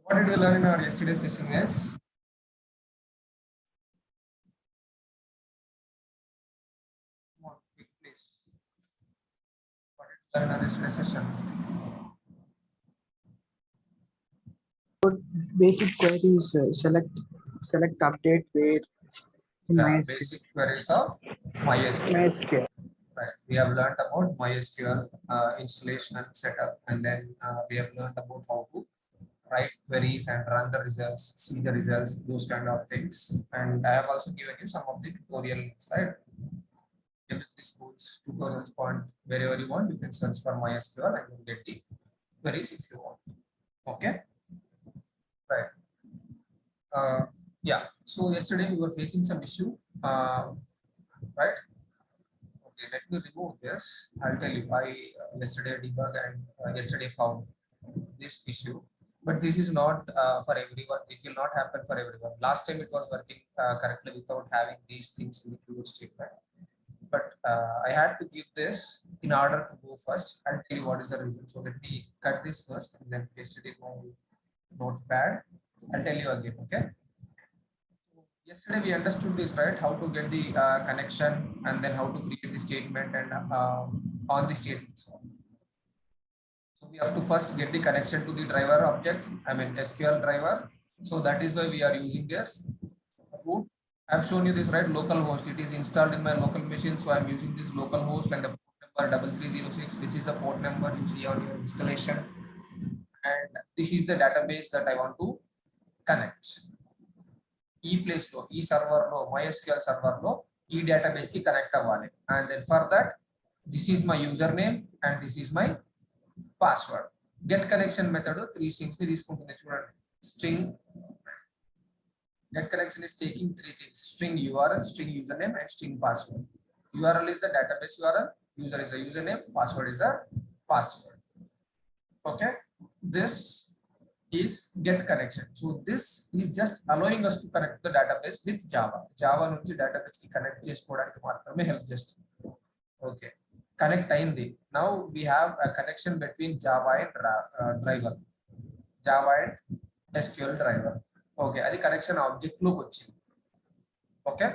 What did we learn in our yesterday session, guys? Come on, quick, please. What did we learn in our yesterday session? Basic queries, select update where in Basic queries of MySQL. MySQL. Right. We have learned about MySQL installation and setup, and then we have learned about how to write queries and run the results, see the results, those kind of things. And I have also given you some of the tutorials, right? Every schools tutorials point wherever you want, you can search for MySQL and you'll get the queries if you want. Okay, right. Yeah. So yesterday we were facing some issue, right? Okay, let me remove this. I'll tell you why yesterday debug and yesterday found this issue. But this is not for everyone. It will not happen for everyone. Last time it was working correctly without having these things in the previous statement. But I had to give this in order to go first. I'll tell you what is the reason. So let me cut this first and then paste it in my notepad. I'll tell you again. Okay. Yesterday we understood this, right? How to get the connection and then how to create the statement and on the statement. So we have to first get the connection to the driver object, I mean SQL driver. So that is why we are using this root. I've shown you this, right? Local host. It is installed in my local machine. So I'm using this local host and the port number 3306, which is the port number you see on your installation. And this is the database that I want to connect. E-place lo, e-server lo, MySQL server lo, e-database ki connect avvali. And then for that, this is my username and this is my password. Get connection method three strings ni తీసుకుంటుంది చూడండి. String get connection is taking three things: string URL, string username, and string password. URL is the database URL, user is the username, password is the password. Okay, this is get connection. So this is just allowing us to connect the database with Java. Java నుంచి database కి connect చేసుకోవడానికి మాత్రమే help చేస్తుంది. Okay, connect అయింది. Now we have a connection between Java and driver. Java and SQL driver. Okay, అది connection object లోకి వచ్చింది. Okay,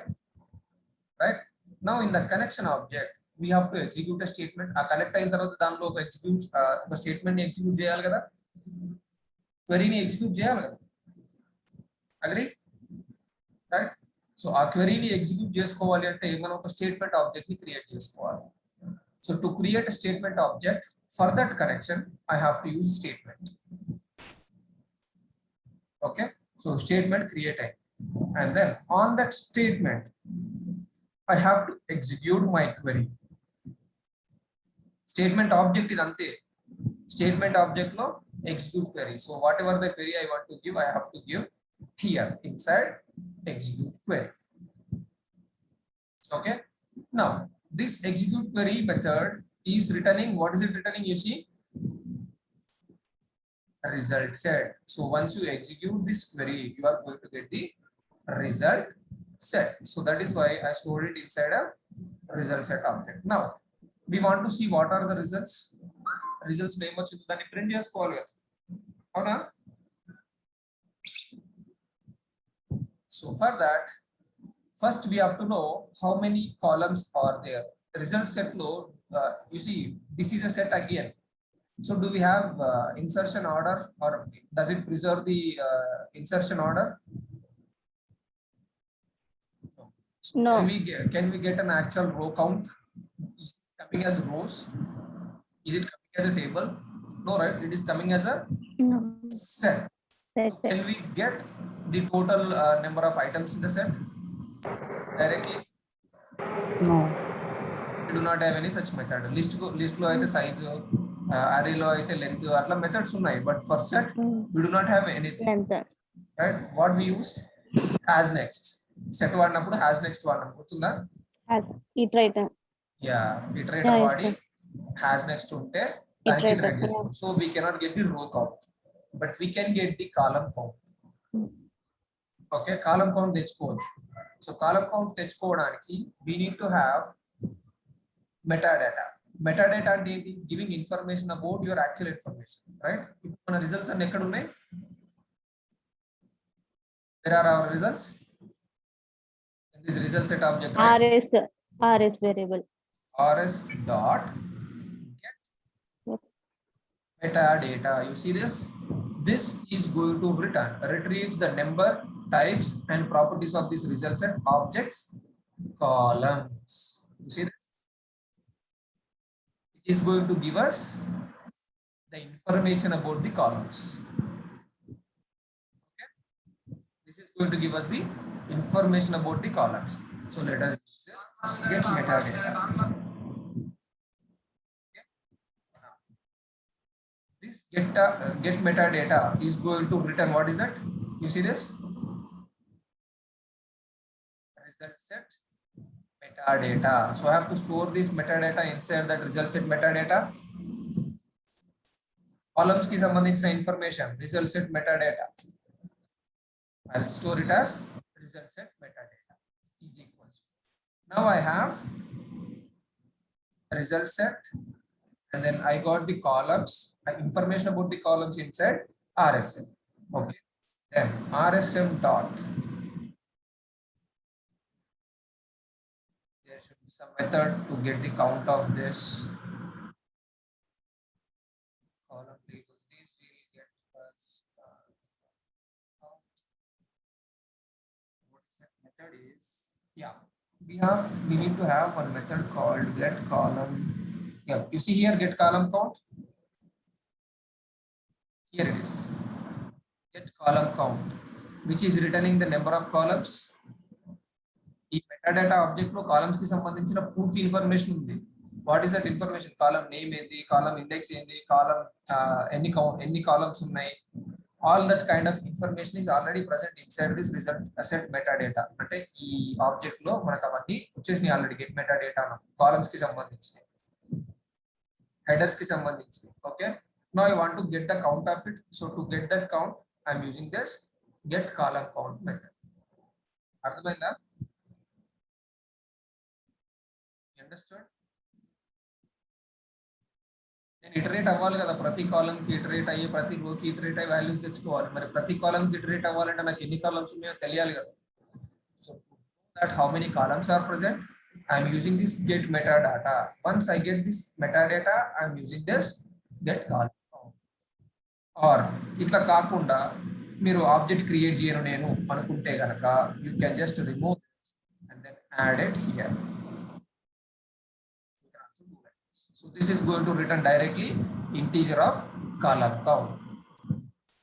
right? Now in the connection object we have to execute a statement. ఆ connect అయిన తర్వాత దానిలో ఒక execute ఒక statement ని execute చేయాలి కదా. Query ని execute చేయాలి కదా. Agree? Right? So ఆ query ని execute చేసుకోవాలి అంటే మనం ఒక statement object ని create చేసుకోవాలి. So to create a statement object for that connection, I have to use statement. Okay, so statement create and then on that statement I have to execute my query. Statement object is ante. Statement object no execute query. So whatever the query I want to give, I have to give here inside execute query. Okay, now this execute query method is returning, what is it returning? You see, result set. So once you execute this query, you are going to get the result set. So that is why I stored it inside a result set object. Now we want to see what are the results. Results name వచ్చింది దాన్ని print చేసుకోవాలి కదా, అవునా? So for that, first we have to know how many columns are there. Result set lo, you see this is a set again. So do we have insertion order or does it preserve the insertion order? No. Can we get an actual row count? Is it coming as rows? Is it coming as a table? No, right? It is coming as a No. set. Set. Can we get the total number of items in the set directly? No. We do not have any such method. List lo aithe size, array lo aithe length, atla methods unnai, but for set we do not have anything. Length. Right? What we used? Has next. Set వాడినప్పుడు has next వాడినాం, గుర్తుందా? Has iterate. Yeah, iterator Yeah, yes, వాడి sir. has next ఉంటే దానికి Iterator, iterate చేస్తాం. So we cannot get the row count, but we can get the column count. Okay, column count తెచ్చుకోవచ్చు. So column count తెచ్చుకోవడానికి we need to have metadata. Metadata అంటే ఏంటి? Giving information about your actual information, right? ఇప్పుడు మన results అన్ని ఎక్కడ ఉన్నాయి? Where are our results? In this result set object, right? RS variable. RS dot get Yep. metadata. You see this? This is going to retrieves the number, types, and properties of this result set objects columns. You see this? It is going to give us the information about the columns. Okay, this is going to give us the information about the columns. So let us get metadata. Okay. This get metadata is going to return, what is that? You see this? Result set metadata. So I have to store this metadata inside that result set metadata. Columns की संबंधित information result set metadata. I'll store it as result set metadata is equals to. Now I have result set, and then I got the columns, information about the columns inside RSM. Okay. Then RSM dot. There should be some method to get the count of this column label. This will get us what is that method is? Yeah, we need to have one method called get column. Yeah, you see here get column count. Here it is. Get column count, which is returning the number of columns. ఈ metadata object లో columns కి సంబంధించిన పూర్తి information ఉంది. What is that information? Column name ఏంది, column index ఏంది, column ఎన్ని columns ఉన్నాయి, all that kind of information is already present inside this result asset metadata. అంటే ఈ ఆబ్జెక్ట్ లో మనకు అవన్నీ వచ్చేసినాయి ఆల్రెడీ. గెట్ మెటాడేటా కాలమ్స్ కి సంబంధించి, హెడర్స్ కి సంబంధించి. Okay, now I want to get the count of it. So to get that count I'm using this get column count method. అర్థమైందా? అండర్స్టూడ్? నేను ఇటరేట్ అవ్వాలి కదా, ప్రతి కాలమ్ కి ఇటరేట్ అయ్యి, ప్రతి రో కి ఇటరేట్ అయ్యి వాల్యూస్ తెచ్చుకోవాలి. మరి ప్రతి కాలమ్ కి ఇటరేట్ అవ్వాలంటే నాకు ఎన్ని కాలమ్స్ ఉన్నాయో తెలియాలి కదా. So that how many columns are present, I am using this get metadata. Once I get this metadata, I am using this get column count. Or ఇట్లా కాకుండా మీరు ఆబ్జెక్ట్ క్రియేట్ చేయను నేను అనుకుంటే గనక you can just remove this and then add it here. So this is going to return directly integer of column count.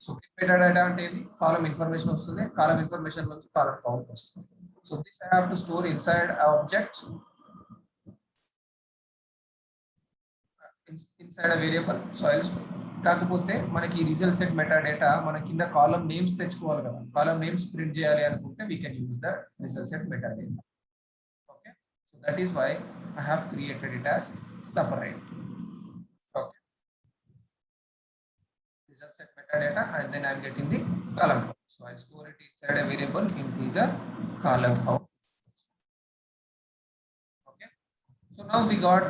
So get metadata అంటే ఏంది? Column information వస్తుంది, కాలమ్ ఇన్ఫర్మేషన్ నుంచి కాలమ్ కౌంట్ వస్తుంది. So this I have to store inside object, inside a variable. So I'll store. కాకపోతే మనకి result set metadata మన కింద column names తెచ్చుకోవాలి కదా. కాలమ్ నేమ్స్ ప్రింట్ చేయాలి అనుకుంటే we can use the result set metadata. Okay, so that is why I have created it as separate. Okay, result set metadata, and then I'm getting the column count. So I'll store it inside a variable integer column count. Okay, so now we got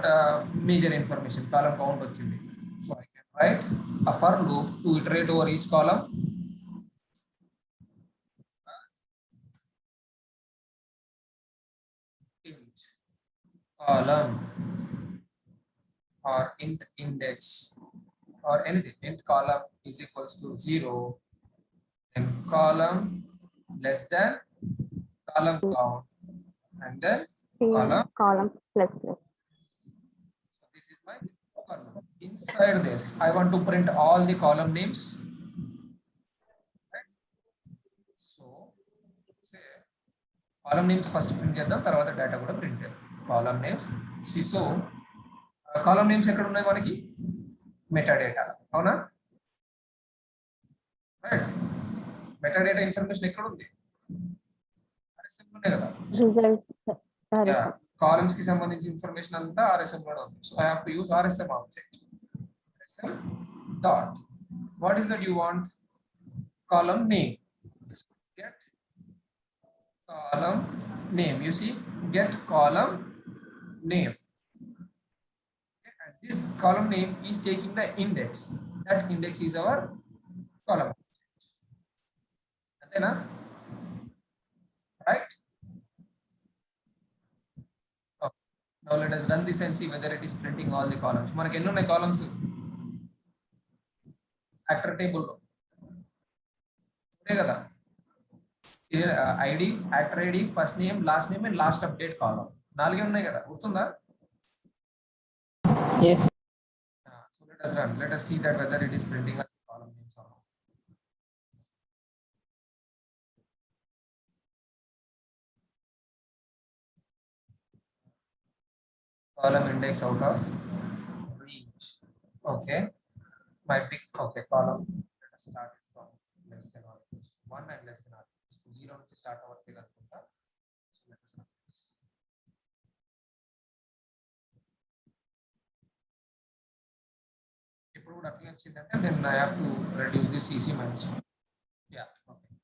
major information, column count వచ్చింది. So I can write a for loop to iterate over each column. Int column or int index or anything. Int column is equals to 0, then column less than column count, and then column plus. So this is my for loop. Inside this I want to print all the column names. Right? So say column names first print చేద్దాం, తర్వాత data కూడా print చేద్దాం. Column names. So column names ఎక్కడ ఉన్నాయి మనకి? Metadata. అవునా? Right. Metadata information ఎక్కడ ఉంది? RSM లోనే కదా. Result. కాలమ్స్ కి సంబంధించిన ఇన్ఫర్మేషన్ అంతా RSM లోనే ఉంది. So I have to use RSM object. RSM dot. What is that you want? Column name. Get column name. You see, get column name. Okay. And this column name is taking the index. That index is our column. And then Now let us run this and see whether it is printing all the columns. మనకి ఎన్ని ఉన్నాయి columns actor table లో కదా, ID, actor ID, first name, last name and last update column, 4 ఉన్నాయి కదా, గుర్తుందా? Yes. So let us run. Let us see that whether it is printing a column names or not. Column index out of reach. Okay. My pick. Okay. Column. Let us start it from less than or equals to 1 and less than or equals to 0 to start our figure. So let us run this. ఇప్పుడు కూడా అట్లా వచ్చిందంటే then I have to reduce the CC minus 1. Yeah. Okay.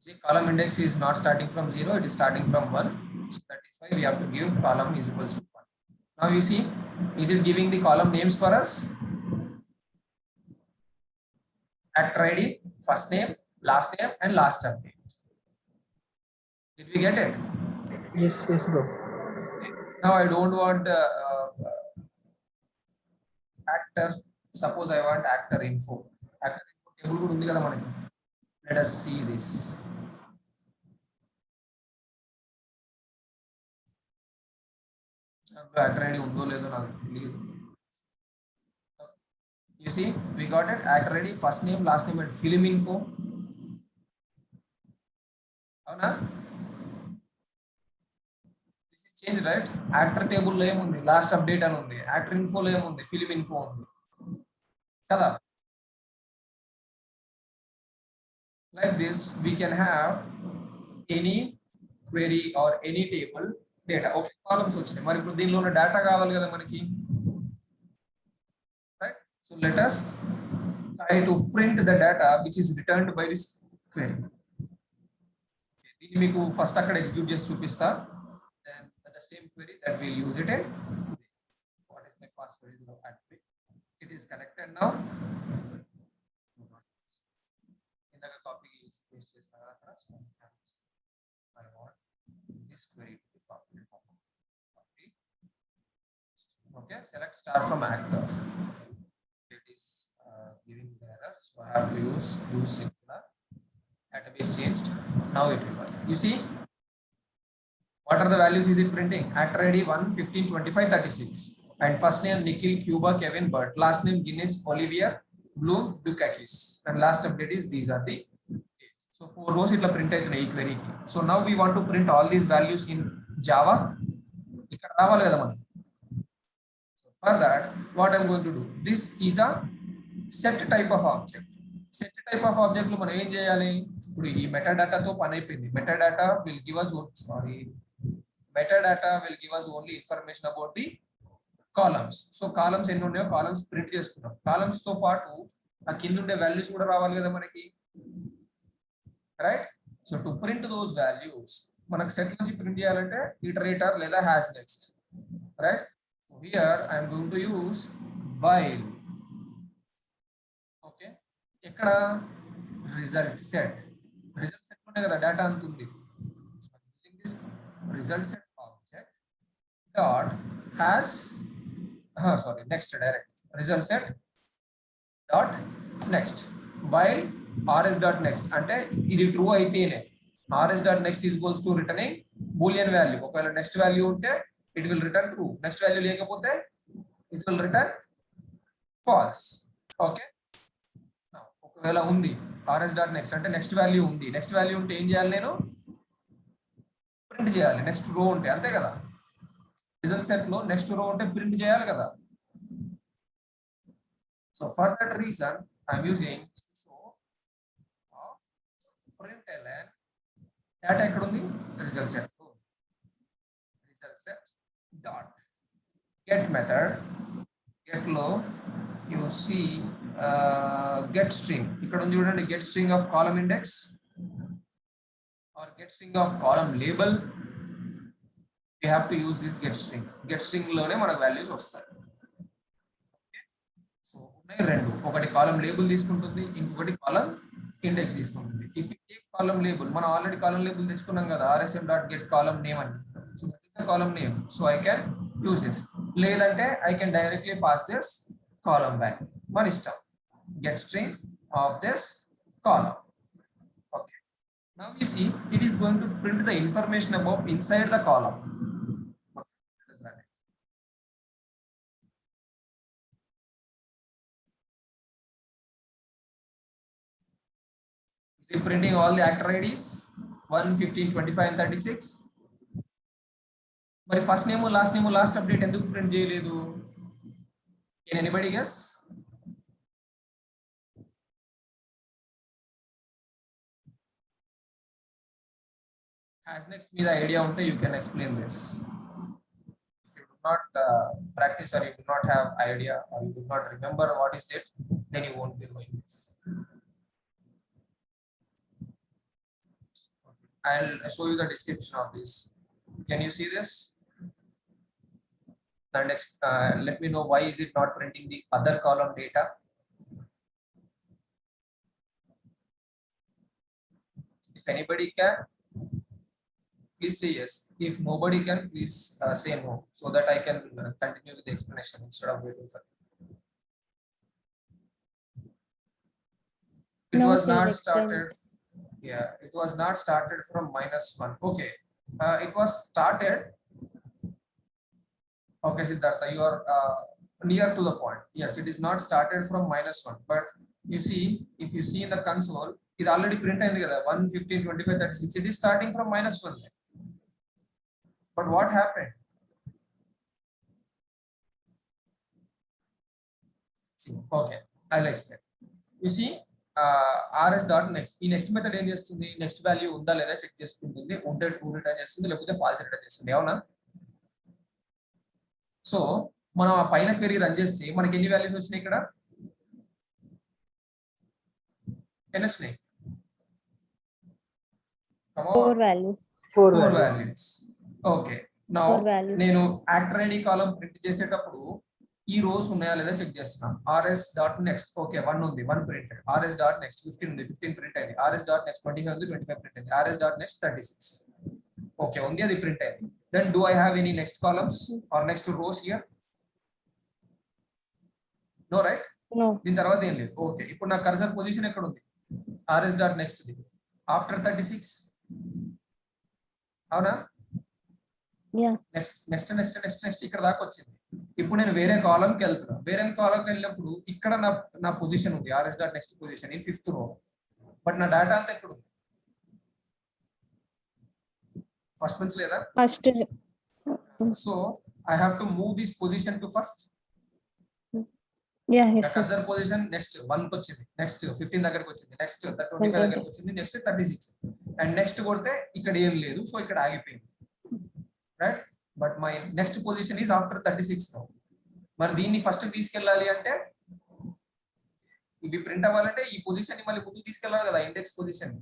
See, column index is not starting from 0, it is starting from 1. So that is why we have to give column is equals to 1. Now you see, is it giving the column names for us? Actor ID, first name, last name, and last update. Did we get it? Yes, bro. Now I don't want actor. Suppose I want actor info. Actor info table kuda undi kada manaki. Let us see this. Actor ID undo ledo naku teliyadu. You see, we got it. Actor ID, first name, last name, and film info. Avuna? This is changed, right? Actor table lo em undi, last update ani undi. Actor info lo em undi, film info undi. Kada? Like this, we can have any query or any table data. Okay, columns వచ్చాయి. మరి ఇప్పుడు దీనిలో ఉన్న data కావాలి కదా మనకి. Right? So let us try to print the data which is returned by this query. Okay, దీన్ని మీకు ఫస్ట్ అక్కడ ఎగ్జిక్యూట్ చేసి చూపిస్తా. Then the same query that we'll use it in. What is my password? It is connected now. ఇందాక copy paste చేస్తాను కదా అక్కడ. I want this query to be copied from copy. Okay, select star from actor. It is giving the error, so I have to use singular. Database changed. Now it will work. You see, what are the values is it printing? Actor ID 1, 15, 25, 36, and first name Nikhil, Cuba, Kevin, Bert, last name Guinness, Olivier, Bloom, Dukakis, and last update is these are the dates. So 4 rows itla print aitunayi ee query ki. So now we want to print all these values in Java. Ikkada raavali kada manaki. So for that, what I'm going to do, this is a set type of object. Set type of object lo మనం ఏం చేయాలి? ఇప్పుడు ఈ metadata తో పని అయిపోయింది. Metadata will give us only information about the columns. So columns ఎన్ని ఉన్నాయో columns print చేసుకున్నాం. Columns తో పాటు ఆ కింద ఉండే వాల్యూస్ కూడా రావాలి కదా మనకి, right? So to print those values మనకు సెట్ నుంచి ప్రింట్ చేయాలంటే ఇటరేటర్ లేదా hash next, right? Here I am going to use while. Okay, ఇక్కడ రిజల్ట్ సెట్ లోనే కదా డేటా అంతుంది. So using this result set object dot hash next direct result set dot next while rs dot next అంటే ఇది true అయితేనే rs dot next is equals to returning boolean value. ఒకవేళ next value ఉంటే it will return true, next value లేకపోతే it will return false. Okay, ఒకవేళ ఉంది rs dot next అంటే next value ఉంది, నెక్స్ట్ వాల్యూ ఉంటే ఏం చేయాలి? నేను ప్రింట్ చేయాలి. నెక్స్ట్ రో ఉంటే అంతే కదా, రిజల్ట్ సెట్ లో నెక్స్ట్ రో ఉంటే ప్రింట్ చేయాలి కదా. So for that reason I'm using println data ఎక్కడ ఉంది? Result set dot get method. Get లో యు సీ గెట్ స్ట్రింగ్ ఇక్కడ ఉంది చూడండి, get string of column index or get string of column label. We have to use this get string లోనే మనకు values వస్తాయి. So ఉన్నాయి రెండు, ఒకటి కాలమ్ లేబుల్ తీసుకుంటుంది, ఇంకొకటి కాలమ్ ఇండెక్స్ తీసుకుంటుంది. If you take column label, మనం ఆల్రెడీ కాలమ్ లేబుల్ తెచ్చుకున్నాం కదా rsm.get column name అని. So that is the column name. So I can use this. లేదంటే I can directly pass this column back. మన ఇష్టం. Get string of this column. Okay. Now you see it is going to print the information about inside the column. Okay. Let us run it. Is it printing all the actor IDs? 1, 15, 25 and 36. మరి first name last update ఎందుకు print చేయలేదు? Can anybody guess? Has next మీద idea ఉంటే you can explain this. If you do not practice or you do not have idea or you do not remember what is it, then you won't be doing this. I'll show you the description of this. Can you see this? And let me know why is it not printing the other column data. If anybody can, please say yes. If nobody can, please say no, so that I can continue with the explanation instead of waiting for it. It No, was please not explain. started. Yeah, it was not started from -1. Okay, it was started. Okay, Siddhartha, you are near to the point. Yes, it is not started from -1, but you see, if you see in the console, it already printed 1, 15, 25, 36. It is starting from -1. But what happened? See, okay, I'll explain. You see, rs dot next. ఈ next method ఏం చేస్తుంది? Next value ఉందా లేదా check చేసుకుంటుంది. ఉంటే true return చేస్తుంది, లేకపోతే false return చేస్తుంది. అవునా? సో మనం ఆ పైన క్వెరీ రన్ చేస్తే మనకి ఎన్ని వాల్యూస్ వచ్చినాయి? ఇక్కడ ఎన్ని వచ్చినాయి? 4 values. 4 values. Okay, now 4 values. నేను యాక్టర్ ఐడి కాలమ్ ప్రింట్ చేసేటప్పుడు ఈ రోస్ ఉన్నాయా లేదా చెక్ చేస్తున్నాను. rs dot next. ఓకే, 1 ఉంది, 1 ప్రింట్. rs డాట్ నెక్స్ట్ 15 ఉంది, 15 ప్రింట్ అయింది. rs డాట్ నెక్స్ట్ 25 ఉంది, 25 ప్రింట్ అయింది. rs dot next 36. ఓకే, ఉంది, అది ప్రింట్ అయింది. Then do I have any next columns or next rows here? No, right? No. దీని తర్వాత ఏం లేదు. ఓకే, ఇప్పుడు నా కర్సర్ పొజిషన్ ఎక్కడ ఉంది? rs dot next after 36. అవునా? Yeah. నెక్స్ట్ ఇక్కడ దాకా వచ్చింది. ఇప్పుడు నేను వేరే కాలంకి వెళ్తున్నా. వేరే కాలంకి వెళ్ళినప్పుడు ఇక్కడ నా పొజిషన్ ఉంది, rs dot next position in 5th రో. బట్ నా డేటా అంతా ఎక్కడ ఉంది? ఫస్ట్ నుంచి లేదా? First. So I have to move this position to first. Yeah, yes, sir. Cursor position next 1 కి వచ్చింది, నెక్స్ట్ 15 దగ్గరికి వచ్చింది, నెక్స్ట్ 25 దగ్గరికి వచ్చింది, నెక్స్ట్ 36 అండ్ నెక్స్ట్ కొడితే ఇక్కడ ఏం లేదు. సో ఇక్కడ ఆగిపోయింది, right? But my next position is after 36 now. మరి దీన్ని ఫస్ట్ తీసుకెళ్ళాలి అంటే, ఇవి ప్రింట్ అవ్వాలంటే ఈ పొజిషన్ ని మళ్ళీ ముందుకు తీసుకెళ్ళాలి కదా, index position.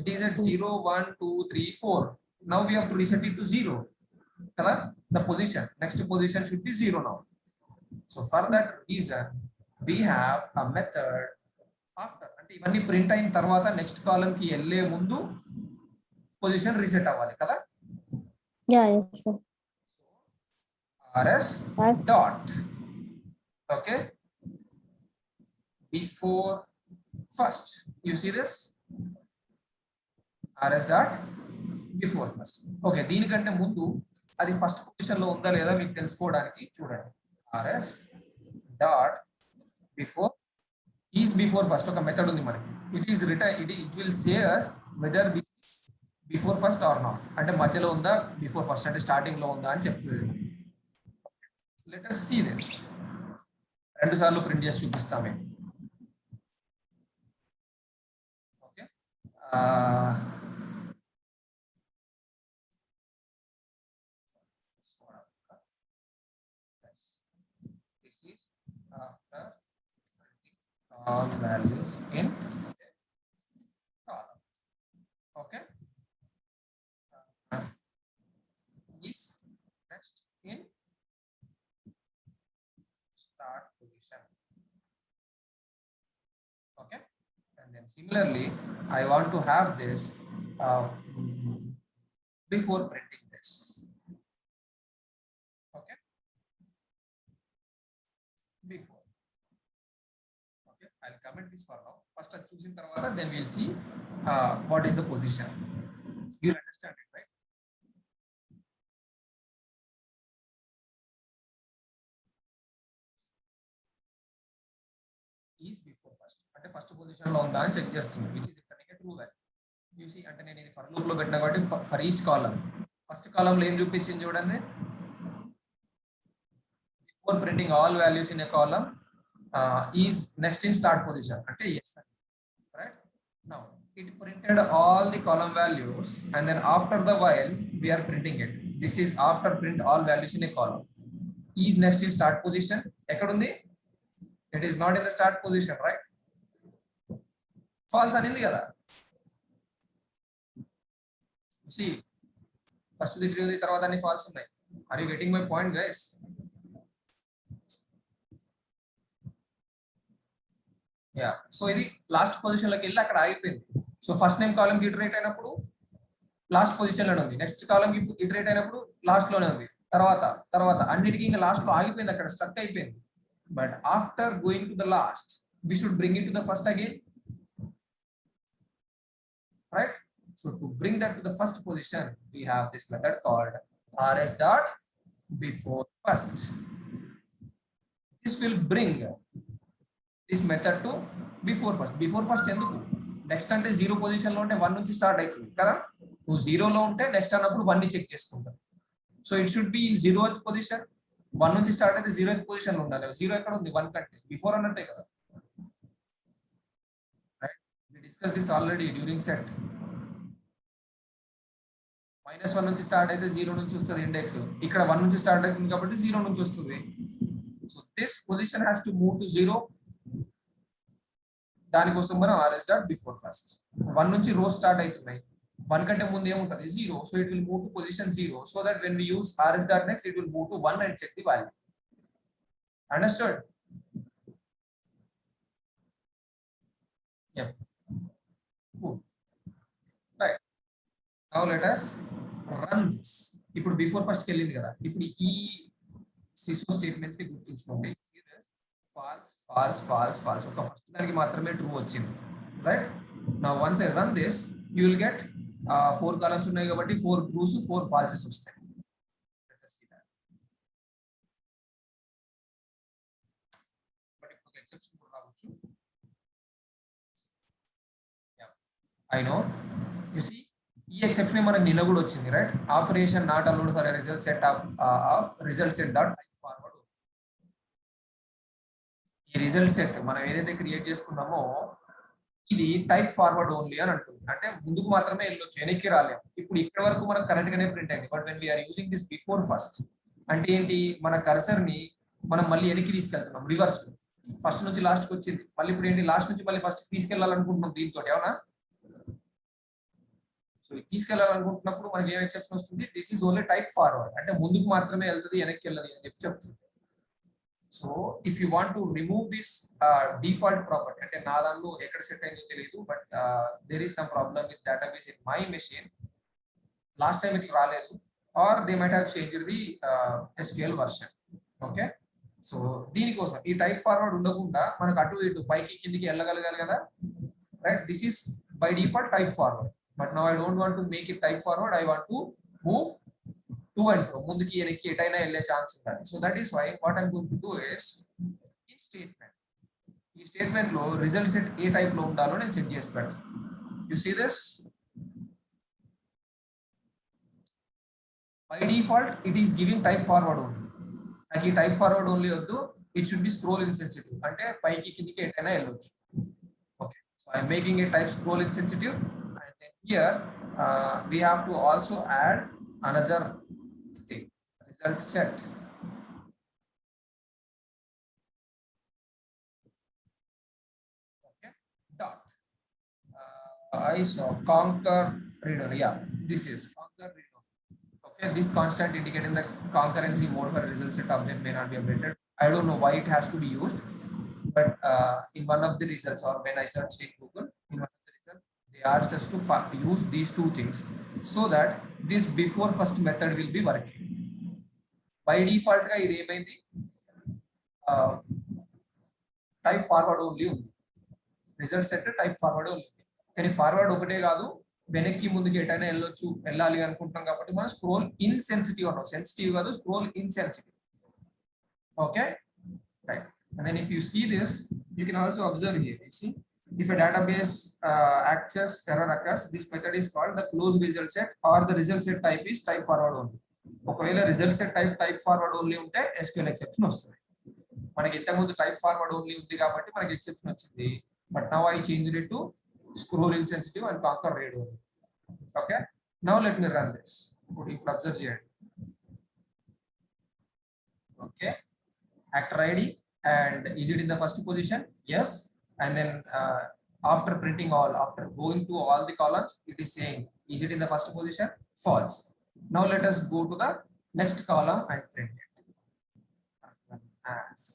It is at 0, 1, 2, 3, 4. Now we have to reset it to 0 కదా. The position, next position should be 0 now. So for that reason we have a method after, అంటే ఇవన్నీ ప్రింట్ అయిన తర్వాత నెక్స్ట్ కాలమ్ కి వెళ్ళే ముందు position reset అవ్వాలి కదా. Yeah, yes, sir. rs dot, okay, before first. You see this? rs dot before first. Okay, దీనికంటే ముందు అది ఫస్ట్ పొజిషన్ లో ఉందా లేదా మీకు తెలుసుకోవడానికి చూడండి. rs dot before is before first. ఒక మెథడ్ ఉంది మనకి. It is return, it will say us whether this is before first or not. అంటే మధ్యలో ఉందా, బిఫోర్ ఫస్ట్ అంటే స్టార్టింగ్ లో ఉందా అని చెప్తుంది. Let us see this. రెండు సార్లు ప్రింట్ చేసి చూపిస్తామే. Okay, after all values in column. Okay, is next in start position. Okay, and then similarly I want to have this before printing this. I'll comment this for now. First అది చూసిన తర్వాత then we'll see what is the position. You understand it, right? Is before first అంటే first position లో ఉందా అని check చేస్తుంది, which is returning a true value. You see, అంటే నేను ఇది ఫర్ లూప్ లో పెట్టినా కాబట్టి ఫర్ ఈచ్ కాలం ఫస్ట్ కాలంలో ఏం చూపించింది చూడండి, before printing all values in a column is next in start position అంటే yes, right? Now it printed all the column values and then after the while we are printing it. This is after print all values in a column. Is next in start position ఎక్కడ ఉంది? It is not in the start position, right? False అనింది కదా. See, first the true తర్వాత అన్ని false ఉన్నాయి. Are you getting my point, guys? Yeah. So ఇది last position లోకి వెళ్ళి అక్కడ ఆగిపోయింది. సో ఫస్ట్ నేమ్ కాలమ్ కి ఇటరేట్ అయినప్పుడు లాస్ట్ పొజిషన్ లోనే ఉంది, నెక్స్ట్ కాలమ్ కి ఇటరేట్ అయినప్పుడు లాస్ట్ లోనే ఉంది, తర్వాత అన్నిటికీ ఇంకా లాస్ట్ లో ఆగిపోయింది, అక్కడ స్ట్రక్ అయిపోయింది. But after going to the last, we should bring it to the first again, right? So to bring that to the first position, we have this method called rs dot before first. This will bring this method to before first. Before first ఎందుకు? Next అంటే zero position లో ఉంటే 1 నుంచి start అవుతుంది కదా, నువ్వు జీరోలో ఉంటే నెక్స్ట్ అన్నప్పుడు 1 ని చెక్ చేసుకుంటాం. So it should be in 0th position. 1 నుంచి స్టార్ట్ అయితే 0th పొజిషన్ లో ఉండాలి. 0 ఎక్కడ ఉంది? 1 కంటే బిఫోర్ అన్నట్టే కదా, right? We discuss this already during set. -1 నుంచి స్టార్ట్ అయితే 0 నుంచి వస్తుంది ఇండెక్స్, ఇక్కడ 1 నుంచి స్టార్ట్ అవుతుంది కాబట్టి 0 నుంచి వస్తుంది. So this position has to move to 0. దానికోసం మనం rs డాట్ బిఫోర్ ఫస్ట్. 1 నుంచి రోస్ స్టార్ట్ అవుతున్నాయి, 1 కంటే ముందు ఏముంటది? 0. So it will move to position 0 so that when we use rs dot next it will move to 1 and check the value. Understood? Yep. Cool. Right. Now let us run this. ఇప్పుడు before first కి వెళ్ళింది కదా, ఇప్పుడు ఈ సిసో statements ని గుర్తుంచుకోండి. False false false false, ఒక first దానికి మాత్రమే ట్రూ వచ్చింది, right? Now once I run this you will get 4 columns ఉన్నాయి కాబట్టి 4 ట్రూస్ 4 ఫాల్సెస్ వస్తాయి. బట్ ఇప్పుడు ఎక్సెప్షన్ కూడా రావచ్చు. ఐ నో, యు సీ ఈ ఎక్సెప్షన్ మనకు నిన్న కూడా వచ్చింది, right? Operation not allowed for a result set of result set dot forward. ఈ రిజల్ట్ సెట్ మనం ఏదైతే క్రియేట్ చేసుకున్నామో ఇది టైప్ ఫార్వర్డ్ ఓన్లీ అని అంటుంది, అంటే ముందుకు మాత్రమే వెళ్ళొచ్చు, వెనక్కి రాలేము. ఇప్పుడు ఇక్కడ వరకు మనకు కరెక్ట్ గానే ప్రింట్ అయింది. But when we're using this before first అంటే ఏంటి? మన కర్సర్ ని మనం మళ్ళీ వెనక్కి తీసుకెళ్తున్నాం, రివర్స్. ఫస్ట్ నుంచి లాస్ట్ కి వచ్చింది, మళ్ళీ ఇప్పుడు ఏంటి? లాస్ట్ నుంచి మళ్ళీ ఫస్ట్ తీసుకెళ్లాలనుకుంటున్నాం దీంతో, ఏమన్నా? సో తీసుకెళ్లాలనుకుంటున్నప్పుడు మనకి ఏం ఎక్సెప్షన్ వస్తుంది? This is only type forward, అంటే ముందుకు మాత్రమే వెళ్తుంది, వెనక్కి వెళ్ళదు అని చెప్పి చెప్తుంది. So if you want to remove this default property, అంటే నా దానిలో ఎక్కడ సెట్ అయిందో తెలియదు, but there is some problem with database in my machine. Last time ఇట్లా రాలేదు, or they might have changed the SQL version. Okay, so దీనికోసం ఈ టైప్ ఫార్వర్డ్ ఉండకుండా మనకు అటు ఇటు పైకి కిందికి వెళ్ళగలగాలి కదా, right? This is by default type forward, but now I don't want to make it type forward. I want to move to and fro, ముందుకి వెనక్కి ఎటైనా వెళ్ళే ఛాన్స్ ఉంటుంది. So that is why what I'm going to do is in statement, ఈ statement లో result set ఏ type లో ఉండాలో నేను సెట్ చేసి పెడతాను. You see this, by default it is giving type forward only. నాకు ఈ టైప్ ఫార్వర్డ్ ఓన్లీ వద్దు, it should be scroll insensitive, అంటే పైకి కిందికి ఎటైనా వెళ్ళొచ్చు. Okay, so I'm making a type scroll insensitive, and then here we have to also add another thing, result set. Okay, dot I saw conquer reader. Yeah, this is conquer reader. Okay, this constant indicating the concurrency mode for result set object may not be updated. I don't know why it has to be used, but in one of the results, or when I searched in Google, in one of the results they asked us to use these two things so that this before first method will be working. By default ga ఇది ఏమైంది? Type forward only ఉంది. Result set type forward ఉంది. కానీ forward ఒకటే కాదు, వెనక్కి ముందుకి ఎటైనా వెళ్ళాలి అనుకుంటాం కాబట్టి మనం స్క్రోల్ ఇన్సెన్సిటివ్ అన్నాం. సెన్సిటివ్ కాదు, scroll insensitive. Okay, right. And then if you see this, you can also observe here. You see, if a database access error occurs, this method is called the closed result set, or the result set type is type forward only. ఒకవేళ result set type forward only ఉంటే SQL exception వస్తుంది. మనకి ఇంతకుముందు type forward only ఉంది కాబట్టి మనకి exception వచ్చింది. But now I change it to scroll insensitive and conquer read only. Okay, now let me run this. ఇప్పుడు అబ్జర్వ్ చేయండి. Okay, actor ID, and is it in the first position? Yes. And then after printing all, after going to all the columns, it is saying, is it in the first position? False. Now let us go to the next column and print it. As.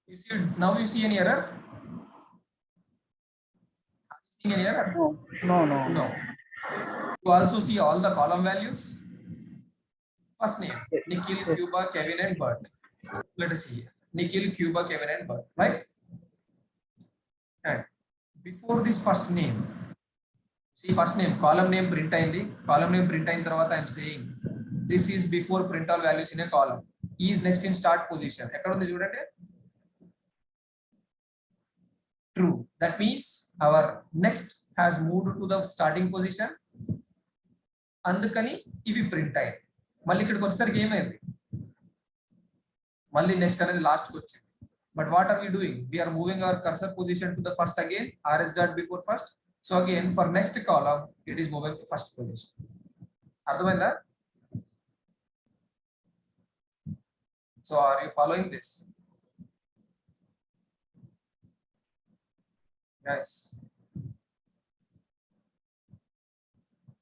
You see, now you see any error? Are you seeing any error? No. You also see all the column values. First name, Nikhil, Cuba, Kevin, and Bert. Let us see here. Nikhil, Cuba, Kevin, and Bert, right? And before this first name, see first name, column name print ayindi. Column name print ayin tarvata I am saying this is before print all values in a column. He is next in start position. Ekkada undi chudante. True. That means our next has moved to the starting position. అందుకని ఇవి print అయ్యాయి. మళ్ళీ ఇక్కడికి వచ్చేసరికి ఏమైంది, మళ్ళీ next అనేది లాస్ట్కి వచ్చింది. But what are we doing, we are moving our cursor position to the first again. RS dot before first. So again for next column it is moving to first position. అర్థమైందా? So are you following this guys?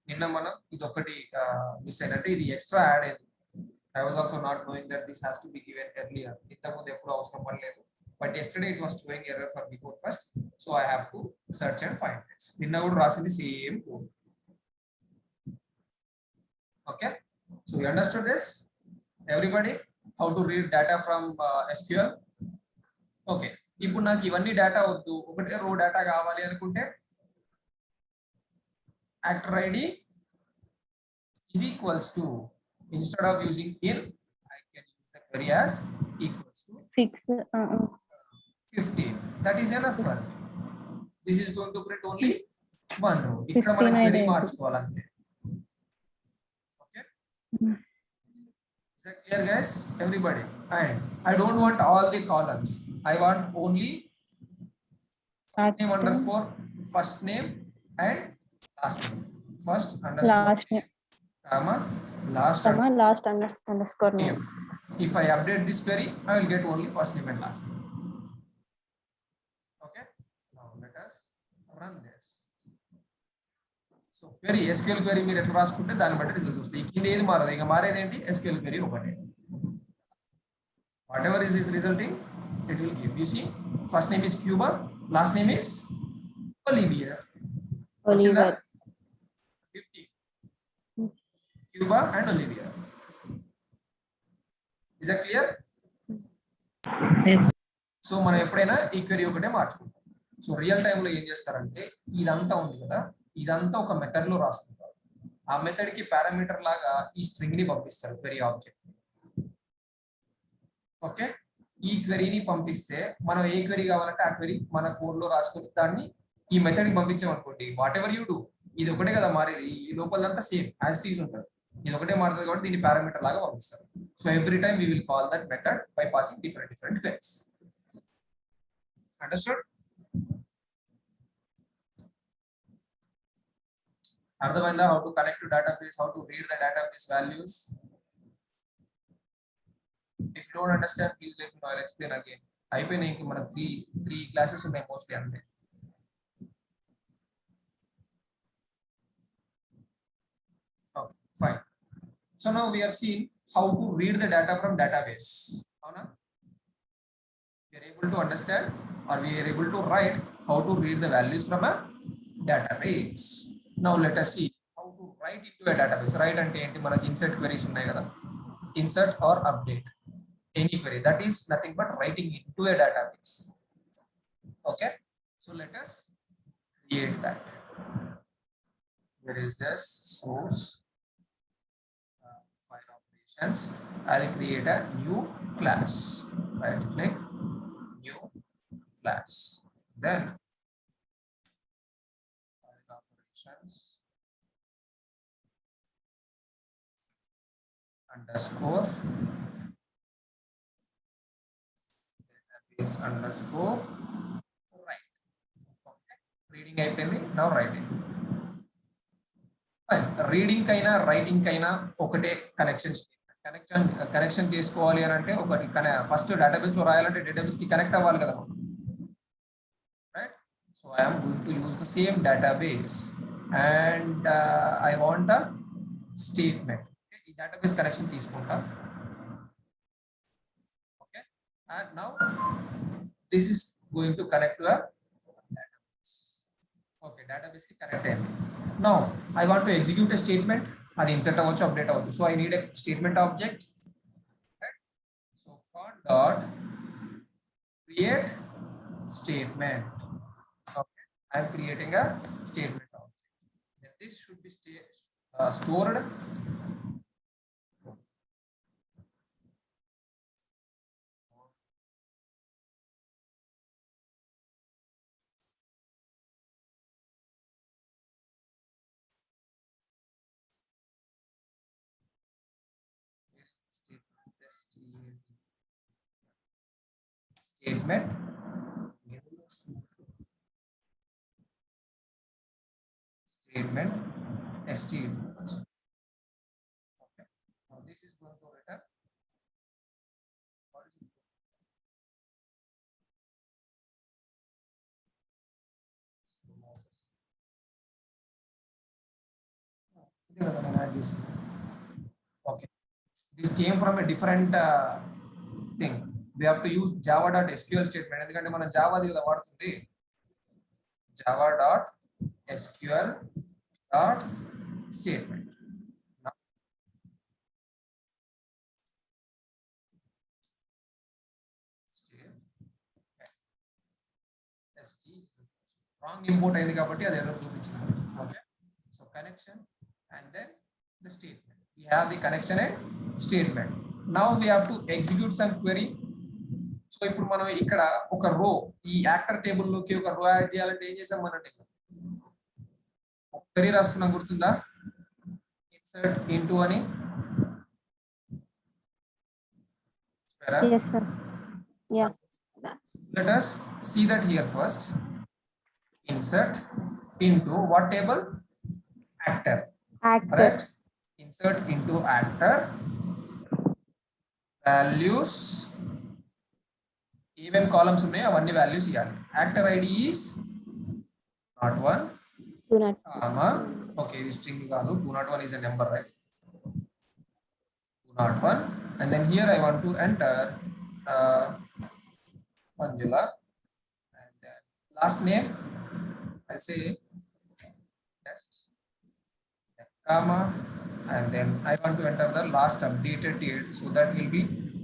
నిన్న మనం ఇది ఒకటి miss అయినట్టు, ఇది extra add అయింది. I was also not knowing that this has to be given earlier. ఇంతకుముందు ఎప్పుడు అవసరం పడలేదు. But yesterday it was showing error for before first, so I have to search and find this. నిన్న కూడా రాసింది same code. Okay, so you understood this, everybody, how to read data from SQL? Okay, ఇప్పుడు నాకు ఇవన్నీ data వద్దు, ఒకటే రో data కావాలి అనుకుంటే actor ID is equals to, instead of using in, I can use the query as equals to 15. That is enough for me. This is going to print only one row. ఇక్కడ మనం query మార్చుకోవాలంతే. Okay, is that clear guys, everybody? And I don't want all the columns. I want only name underscore first name and last name. First underscore name, comma last underscore name. If I update this query, I will get only first name and last name. Okay, now let us run this. So query, SQL query మీరు ఎట్లా రాసుకుంటే దాన్ని బట్టి results వస్తాయి. కింద ఏది మారదు, ఇంకా మారేది ఏంటి, SQL query ఒకటే. Whatever is this resulting, it will give. You see, first name is Cuba, last name is Olivier. 50. Cuba and Olivier. Is that clear? So మనం ఎప్పుడైనా ఈ క్వెరీ ఒకటే మార్చుకుంటాం. సో రియల్ టైంలో ఏం చేస్తారంటే, ఇదంతా ఉంది కదా, ఇదంతా ఒక మెథడ్ లో రాసుకుంటారు. ఆ మెథడ్ కి పారామీటర్ లాగా ఈ స్ట్రింగ్ ని పంపిస్తారు క్వెరీ ఆబ్జెక్ట్. ఓకే, ఈ క్వెరీని పంపిస్తే మనం ఏ క్వెరీ కావాలంటే ఆ క్వెరీ మన కోడ్ లో రాసుకొని దాన్ని ఈ మెథడ్ కి పంపించాం అనుకోండి. వాట్ ఎవర్ యూ డూ, ఇది ఒకటే కదా మారేది, ఈ లోపలంతా సేమ్ యాజ్ ఇట్ ఈజ్ ఉంటుంది. ఇది ఒకటే మారుతుంది కాబట్టి దీన్ని పారామీటర్ లాగా పంపిస్తారు. So every time we will call that method by passing different queries. Understood? అర్థమైందా? How to connect to database, how to read the database values. If you don't understand, please let me know. I'll explain again. అయిపోయినాయి, ఇంక మన three classes ఉన్నాయి mostly అంతే. Okay, fine. So now we have seen how to read the data from database. Avuna? We are able to understand, or we are able to write how to read the values from a database. Now let us see how to write into a database. Write అంటే ఏంటి, మనకి insert queries ఉన్నాయి కదా, insert or update any query. That is nothing but writing into a database. Okay, so let us create that. Where is this source file operations? I'll create a new class. Right click, new class. Then file operations underscore database underscore write. Okay, reading అయిపోయింది. Now writing. Reading కైనా writing కైనా ఒకటే connection connection చేసుకోవాలి అని అంటే ఒకటి first database లో రాయాలంటే డేటాబేస్ కి కనెక్ట్ అవ్వాలి కదా, right? So I am going to use the same database and I want a statement. ఈ డేటాబేస్ కనెక్షన్ తీసుకుంటా. Okay, and now this is going to connect to database. Okay, database ki connect అయింది. Now I want to execute a statement. అది insert అవ్వచ్చు, update అవ్వచ్చు. So I need a statement object, right? So con dot create statement. Okay, I am creating a statement object. Then this should be stored statement std. Okay, now this is going to return what is it? Okay, this came from a different thing. We have to use java.sql statement ఎందుకంటే మనం Java the కదా వాడుతుంది. java.sql statement. Wrong import అయింది కాబట్టి అది error చూపించింది. Okay, so connection and then the statement. We have the connection and statement. Now we have to execute some query. So ఇప్పుడు మనం ఇక్కడ ఒక రో, ఈ యాక్టర్ టేబుల్ లోకి ఒక రో యాడ్ చేయాలంటే ఏం చేసాం మనం? క్వెరీ రాసుకున్నాం, గుర్తుందా? ఇన్సర్ట్ ఇంటూ అని. Yes, sir. Yeah. Let us see that here first. Insert into what table? Actor. Actor. Right? Insert into actor. Values. Even columns ఉన్నాయి, అవన్నీ values ఇవ్వాలి. Actor ID is not one. Do not. Okay, this string కాదు. 201 is a number, right? 201. And then here I want to enter Manjula. And then last name I'll say test, comma, and then I want to enter the last updated date, so that will be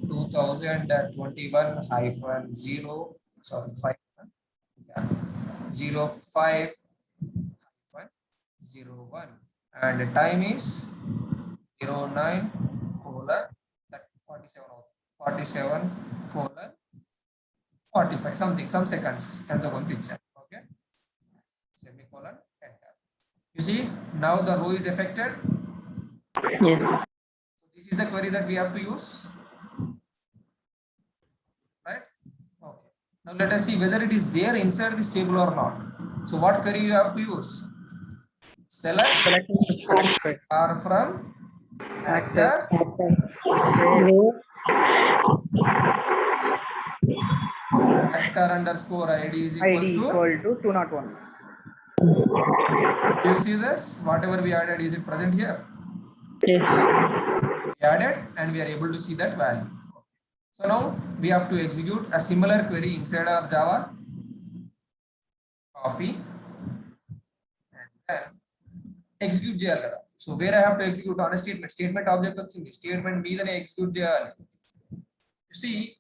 2021 hyphen 0 sorry 5 yeah, 05 hyphen 01, and the time is 09 colon 47 colon 45 something, some seconds and the one picture. Okay, semicolon, enter. You see now the row is affected. Yes. So this is the query that we have to use, right? Okay, now let us see whether it is there inside this table or not. So what query you have to use? Select R from actor actor underscore ID is equals to 201. Do you see this? Whatever we added, is it present here? Yes. We added and we are able to see that value. So now we have to execute a similar query inside our Java. Copy and then execute చేయాలి కదా. So where I have to execute on statement object వచ్చింది, statement మీదనే execute చేయాలి.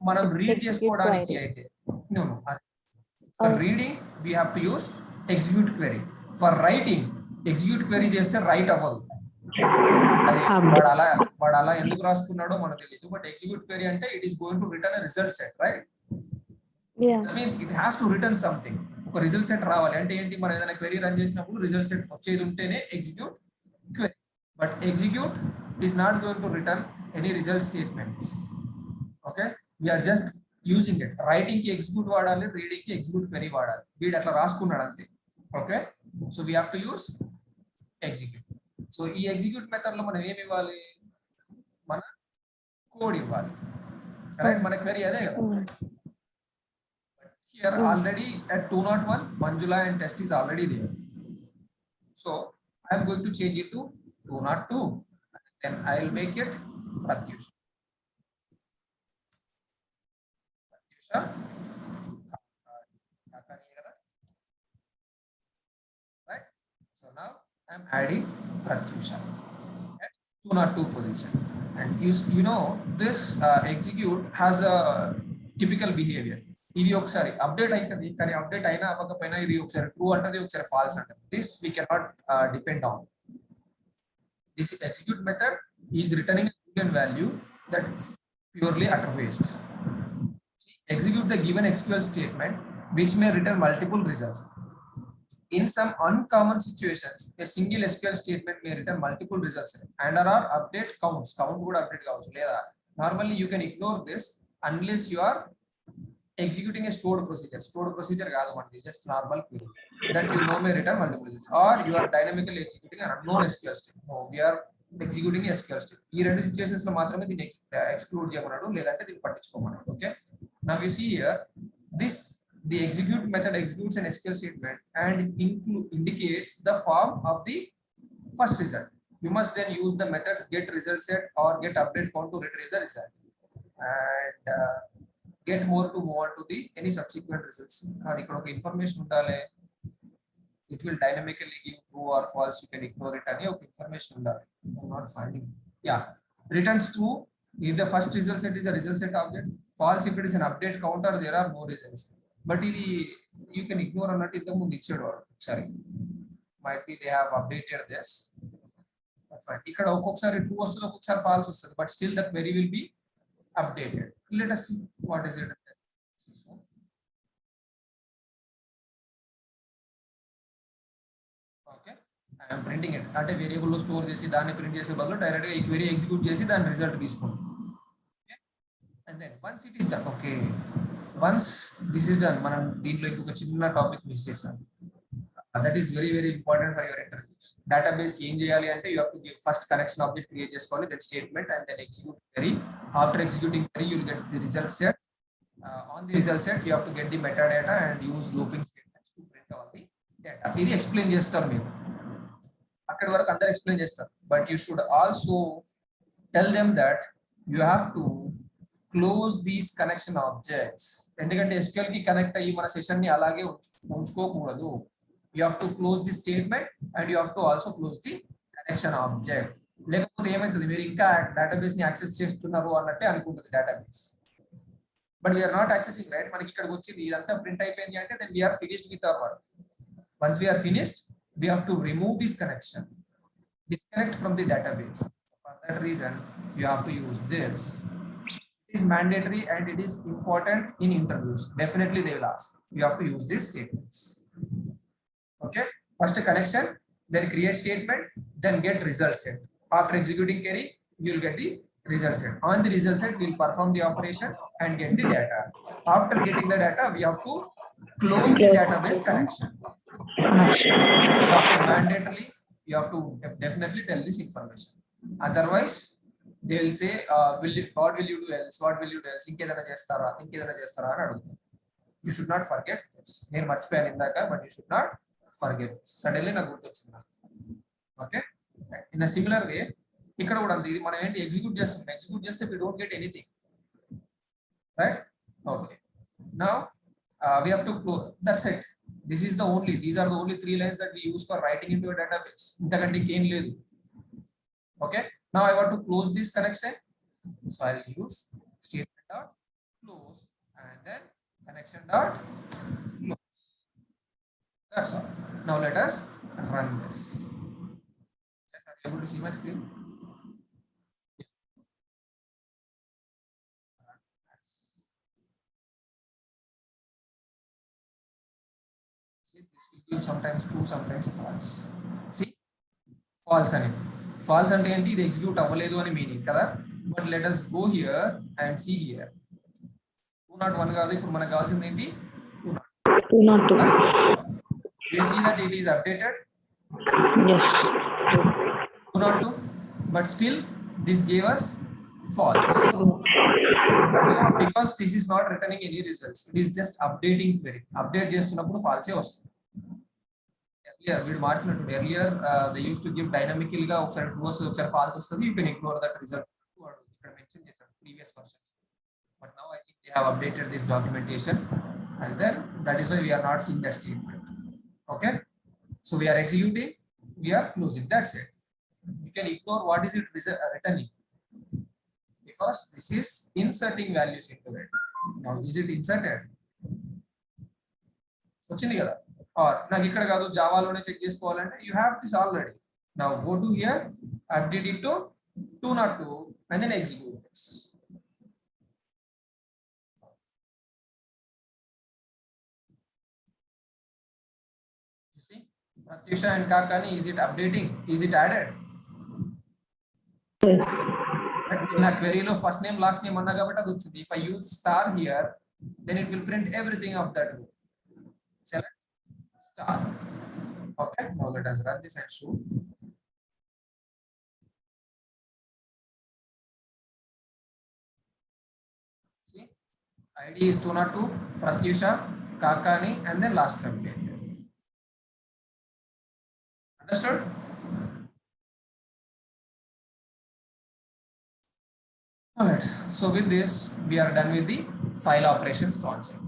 మనం read Execute చేసుకోవడానికి query. అయితే for reading we have to use execute query. For writing execute query చేస్తే right అవ్వదు. అది వాడు అలా ఎందుకు రాసుకున్నాడో మనకు తెలియదు. బట్ ఎగ్జిక్యూట్ క్వెరీ అంటే it is going to return result set, right? Yeah. That means it has to return something. ఒక రిజల్ట్ సెట్ రావాలి అంటే ఏంటి, మనం ఏదైనా క్వెరీ రన్ చేసినప్పుడు రిజల్ట్ సెట్ వచ్చేది ఉంటేనే execute query. But execute is not going to return any result statements. Okay, we're just using it. Writing కి ఎగ్జిక్యూట్ వాడాలి, రీడింగ్ కి ఎగ్జిక్యూట్ క్వెరీ వాడాలి. వీడు అట్లా రాసుకున్నాడు అంతే. Okay, so we have to use execute. సో ఈ ఎగ్జిక్యూట్ మెథడ్ లో మనం ఏమి ఇవ్వాలి, మన కోడ్ ఇవ్వాలి, రైట్? మన క్వెరీ అదే కదా. Here already at 201 Manjula and test is already there, so I am going to change it to 202 and then I will make it Pratyusha. Right? So now I am adding Pratyusha at 202 position, and you know this execute has a typical behavior. ఇది ఒకసారి update అవుతుంది, కానీ update అయినా అవ్వకపోయినా ఇది ఒకసారి true అంటది, ఒకసారి ఫాల్స్ అంటది. This we cannot depend on. This execute method is returning Boolean value that is purely utter waste. Execute the given SQL statement which may return multiple results. In some uncommon situations, a single SQL statement may return multiple results. And there are update counts. Count would update counts. Normally, you can ignore this unless you are executing a stored procedure. Stored procedure just normal query that you know may return multiple results, or you are dynamically executing an unknown SQL statement. No, we are executing a SQL statement. ఈ రెండు situations లో మాత్రమే దీన్ని exclude చేయమన్నాడు, లేదంటే దీన్ని పట్టించుకోమన్నాడు. Okay, now you see here the execute method executes an SQL statement and indicates the form of the first result. You must then use the methods get result set or get update count to retrieve the result, and get more to move on to the any subsequent results. And ikkada oka information undale, it will dynamically give true or false. You can ignore it ani oka information undale. I'm not finding. Yeah, returns true if the first result set is a result set object, false if it is an update counter, there are no results. But ఇది you can ignore అన్నట్టు ఇంతకు ముందు ఇచ్చాడు వాడు. సరే, might be they have updated this. ఇక్కడ ఒక్కొక్కసారి true వస్తుంది, ఒక్కొక్కసారి ఫాల్స్ వస్తుంది, but still the query will be updated. Let us see what is it. Okay, I am printing it. అంటే వేరియబుల్ లో స్టోర్ చేసి దాన్ని ప్రింట్ చేసే బదులు డైరెక్ట్ గా ఈ క్వెరీ ఎగ్జిక్యూట్ చేసి దాని రిజల్ట్ తీసుకుంటాం. And then once it is done, okay, once this is done, మనం దీంట్లో ఇంకొక చిన్న టాపిక్ మిస్ చేసాం. That is very very important for your interviews. Database కి ఏం చేయాలి అంటే you have to give first connection object create చేసుకోవాలి, then statement, and then execute query. After executing query, you will get the result set. On the result set, you have to get the metadata and use looping statements to print all the data. ఇది explain చేస్తారు మీరు, అక్కడి వరకు అందరూ explain చేస్తారు. But you should also tell them that you have to close these connection objects. ఎందుకంటే SQL కి connect అయ్యి మన సెషన్ ని అలాగే ఉంచుకోకూడదు. You have to close the statement and you have to also close the connection object. లేకపోతే ఏమైతుంది, మీరు ఇంకా డేటాబేస్ ని యాక్సెస్ చేస్తున్నారు అన్నట్టే అనుకుంటుంది database. But we're not accessing, right? మనకి ఇక్కడికి వచ్చింది ఇదంతా ప్రింట్ అయిపోయింది అంటే then we're finished with our work. Once we're finished, we have to remove this connection, disconnect from the database. For that reason you have to use this. It is mandatory and it is important in interviews. Definitely they will ask. You have to use these statements. Okay, first connection, then create statement, then get result set. After executing query, you will get the result set. On the result set, we will perform the operations and get the data. After getting the data, we have to close the database connection. After mandatorily, you have to definitely tell this information. Otherwise, they will say, what will you do else? What will you do else? ఇంకేదైనా చేస్తారా అని అడుగుతారు. You should not forget this. నేను మర్చిపోయాను ఇందాక, but you should not forget. Suddenly నాకు గుర్తొచ్చింది. Okay, in a similar way ఇక్కడ కూడా అంతే. ఇది మనం ఏంటి ఎగ్జిక్యూట్ చేస్తే we don't get anything, right? Okay, now we have to close. That's it. These are the only 3 lines that we use for writing into a database. ఇంతకంటే ఏం లేదు. Okay, now I want to close this connection, so I'll use statement dot close and then connection dot close. That's all. Now let us run this. Yes, are you able to see my screen? See, this will give sometimes true, sometimes false. See, false అని false అంటే ఏంటి, ఇది execute అవ్వలేదు అని meaning కదా. But let us go here and see here 201 కాదు, ఇప్పుడు మనకు కావాల్సింది ఏంటి 202. you see that it is updated Yes. 202, but still this gave us false because this is not returning any results, it is just updating query. Update చేస్తున్నప్పుడు false ఏ వస్తుంది. earlier వీడు మార్చినట్టు earlier they used to give dynamically గా ఒకసారి true వస్తుంది ఒకసారి false వస్తుంది, you can ignore that result. ఇక్కడ mention చేశారు previous versions, but now I think they have updated this documentation and then that is why we are not seeing that statement. Okay, so we are executing, we are closing, that's it. You can ignore what is it returning because this is inserting values into it. Now is it inserted? వచ్చింది కదా, or నాకు ఇక్కడ కాదు జావాలోనే check చేసుకోవాలంటే you have this already. Now go to here, update it to 202 and then execute this. You see, Pratyusha and Kakani, is it updating? Is it added? In a query lo first name last name anna kabatti adu vachindi. If I use star here, then it will print everything of that row. Select star. Okay, now let us run this and show. See, ID is 202, Pratyusha, Kakani, and then last update. Understood? All right, so with this we are done with the file operations concept.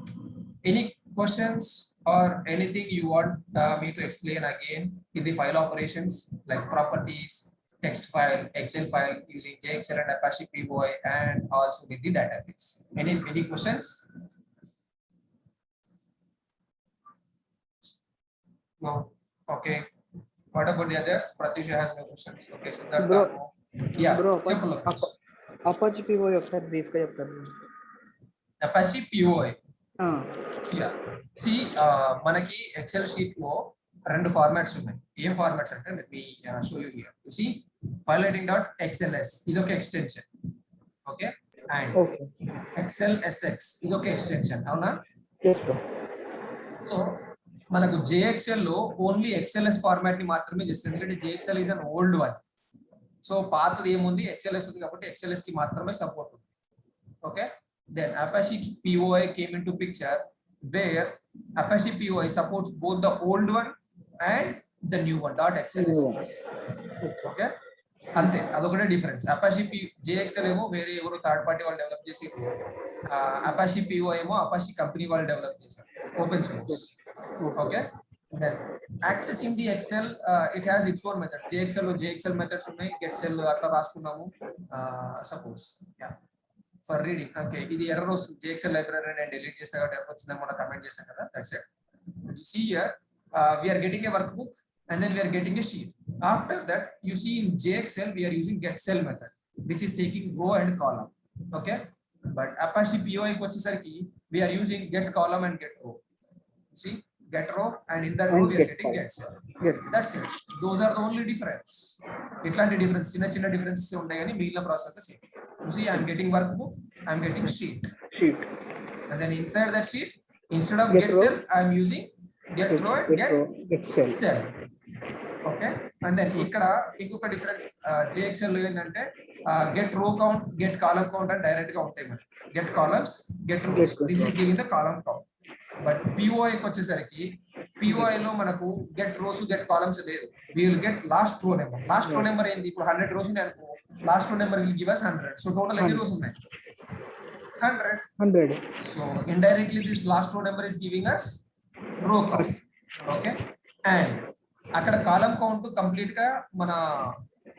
Any questions or anything you want me to explain again in the file operations, like properties, text file, Excel file using JXL and Apache POI, and also with the database? Any questions? No. Okay, what about the others? Pratyusha has no questions. Okay, so that Bro. yeah, Bro, simple. Apache POI ఒకసారి brief గా చెప్తారు. Apache POI. Yeah. See, మనకి XL sheet లో రెండు formats ఉన్నాయి. ఏం formats అంటే let me show you here. You see, fileWriting.xls ఇది ఒక extension. Okay, and okay. XLSX ఇది ఒక ఎక్స్టెన్షన్, అవునా? yes bro. సో మనకు JXL లో ఓన్లీ XLS ఫార్మాట్ ని మాత్రమే చేస్తుంది, ఎందుకంటే JXL is an old one. So పాతది ఏముంది, XLS ఉంది కాబట్టి XLS కి మాత్రమే సపోర్ట్ ఉంది. Okay, then Apache POI came into picture where Apache POI supports both the old one and the new one .xlsx. Okay, అంతే, అదొకటే డిఫరెన్స్. Apache JXL ఏమో వేరే ఎవరో థర్డ్ పార్టీ వాళ్ళు డెవలప్ చేసి, Apache POI ఏమో Apache కంపెనీ వాళ్ళు develop చేశారు, open source. Okay, then accessing the Excel, it has its own methods. JXL లో JXL methods ఉన్నాయి, getSel అట్లా రాసుకున్నాము. సపోజ్ ఫర్ రీడింగ్, ఓకే, ఇది ఎర్రర్ వస్తుంది, JXL లైబ్రరీ నేను డిలీట్ చేసిన కాబట్టి ఎర్రర్ వచ్చిందని మనం కమెంట్ చేశాం కదా, that's it. You see here, we are getting a workbook and then we are getting a sheet. After that, you see in JXL we are using getSel method, which is taking row and column. Okay, but Apache POI కి వచ్చేసరికి we are using get column and get row. You see, get row and in that row we are getting getSel. That's it. Those are the only difference. ఇట్లాంటి difference చిన్న చిన్న differences ఉంటాయి కానీ మిగిలిన process అంతా same. You see, I am getting workbook, I am getting sheet, and then inside that sheet, instead of getSel, I am using get row and getSel. Okay, and then ఇక్కడ ఇంకొక difference JXL లో ఏంటంటే get row count, get column count అని direct గా ఉంటాయి. మరి get columns, get rows, this is giving the column count. But POI కి వచ్చేసరికి POI లో మనకు get rows, get columns లేదు. We will get last row number. Last row number ఏంది, ఇప్పుడు 100 rows ఉన్నాయి అనుకో, last row number will give us 100. So total ఎన్ని rows ఉన్నాయి, 100. So indirectly this last row number is giving us row count. Okay, and అక్కడ column count complete గా మన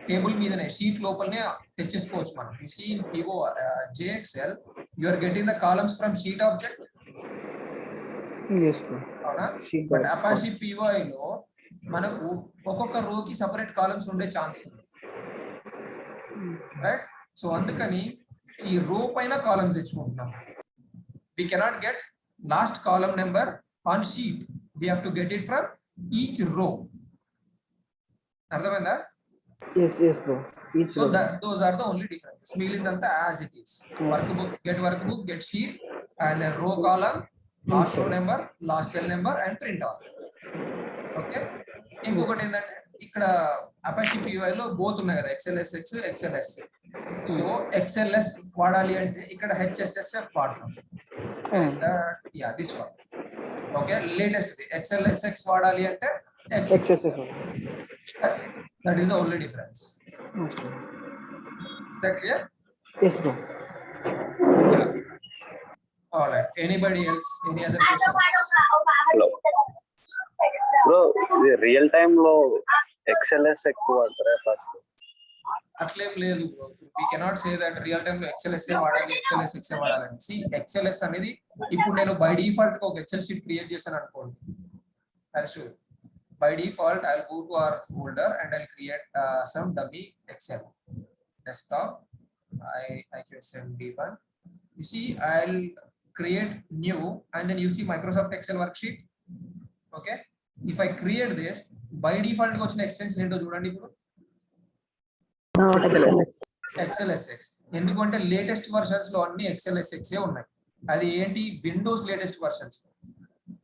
table మీదనే షీట్ లోపలనే తెచ్చేసుకోవచ్చు మనం. You see in POI JXL you are getting the columns from sheet object. Yes, bro. అవునా? Sheet బట్ box. Apache PY లో మనకు ఒక్కొక్క రోకి సపరేట్ కాలమ్స్ ఉండే ఛాన్స్ ఉంది, రైట్? సో అందుకని ఈ రో పైన కాలమ్స్ తెచ్చుకుంటున్నాం. we cannot get last column number on sheet, we have to get it from each row. అర్థమైందా? Yes, bro. Each So row. those are the only differences. మిగిలిందంతా as it is. Workbook, get sheet, and then row column, last row number, last cell number, and print all. Okay. ఇంకొకటి ఏంటంటే ఇక్కడ Apache PY లో both ఉన్నాయి కదా, XLSX, XLS. So XLS వాడాలి అంటే ఇక్కడ HSSF వాడతాం. Is that, yeah, this one. Okay, latest XLSX వాడాలి అంటే XSS. That's it. That is the only difference. Okay. Is that clear? Yes, bro. Yeah. All right. Anybody else? Any other questions? Hello bro, ఇది real time లో XLS ఎక్కువ వాడతారా first? అట్లేం లేదు bro. We cannot say that real time లో XLS వాడాలి, XLSX వాడాలని. See, XLS అనేది ఇప్పుడు నేను బై డిఫాల్ట్ ఒక ఎక్సెల్ షీట్ క్రియేట్ చేశాను అనుకోండి. I'll show you. By default, I'll go to our folder and I'll create some dummy Excel desktop. I can send D1. You see, I'll create new and then you see Microsoft Excel worksheet. Okay. If I create this, by default, go to extension into చూడండి ఇప్పుడు XLSX. ఎందుకంటే latest versions లో అన్ని XLSX ఏ ఉన్నాయి. అది ఏంటి? Windows latest versions.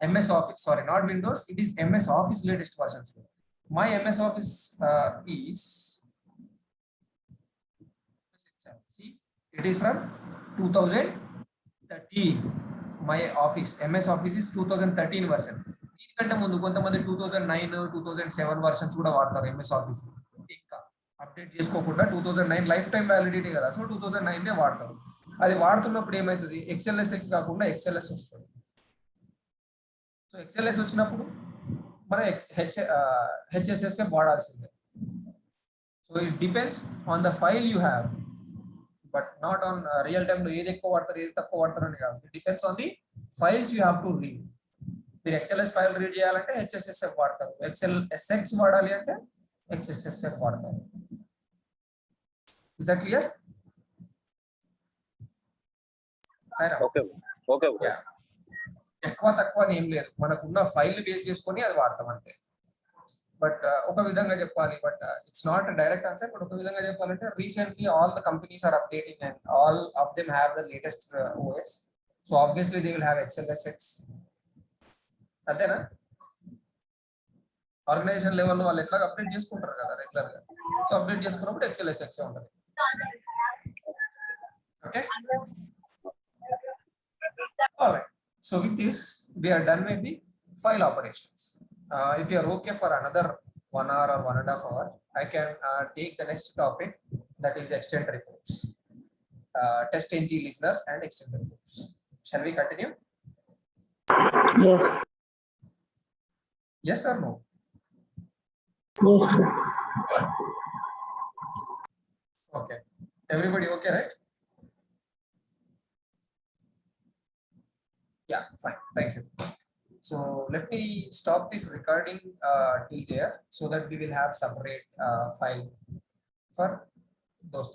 MS Office, sorry, not Windows, it is MS Office latest versions. My MS Office is, see, it is from 2013. My Office, MS Office is 2013 version. దీనికంటే ముందు కొంతమంది 2009, 2007 versions కూడా వాడతారు MS Office. ఇంకా update చేసుకోకుండా 2009 life time validity కదా, so 2009 they వాడతారు. అది వాడుతున్నప్పుడు ఏమవుతుంది? XLSX కాకుండా XLS వస్తుంది. సో XLS వచ్చినప్పుడు మనం HSSF వాడాల్సిందే. So it depends on the file you have, but not on real time లో ఏది ఎక్కువ వాడతారు ఏది తక్కువ వాడతారు అని కాదు. It depends on the files you have to read. మీరు XLS ఫైల్ రీడ్ చేయాలంటే HSSF వాడతారు, XLSX వాడాలి అంటే XSSF వాడతారు. Is that clear? Okay okay. ఎక్కువ తక్కువ అని ఏం లేదు, మనకున్న ఫైల్ బేస్ చేసుకొని అది వాడతాం అంతే. బట్ ఒక విధంగా చెప్పాలి, but it's not direct answer. But ఒక విధంగా చెప్పాలంటే recently all the companies are updating and all of them have the latest OS. So obviously they will have XLSX. అంతేనా? ఆర్గనైజేషన్ లెవెల్లో వాళ్ళు ఎట్లా అప్డేట్ చేసుకుంటారు కదా రెగ్యులర్ గా. సో అప్డేట్ చేసుకున్నప్పుడు XLSX ఉంటుంది. Okay. All right. So with this, we are done with the file operations. If you are okay for another 1 hour or 1.5 hours, I can take the next topic, that is extend reports. Test NG listeners and extend reports. Shall we continue? Yes. Yes or no? Yes. Okay. Everybody okay, right? Yeah, fine. Thank you. So let me stop this recording till there, so that we will have separate file for those things.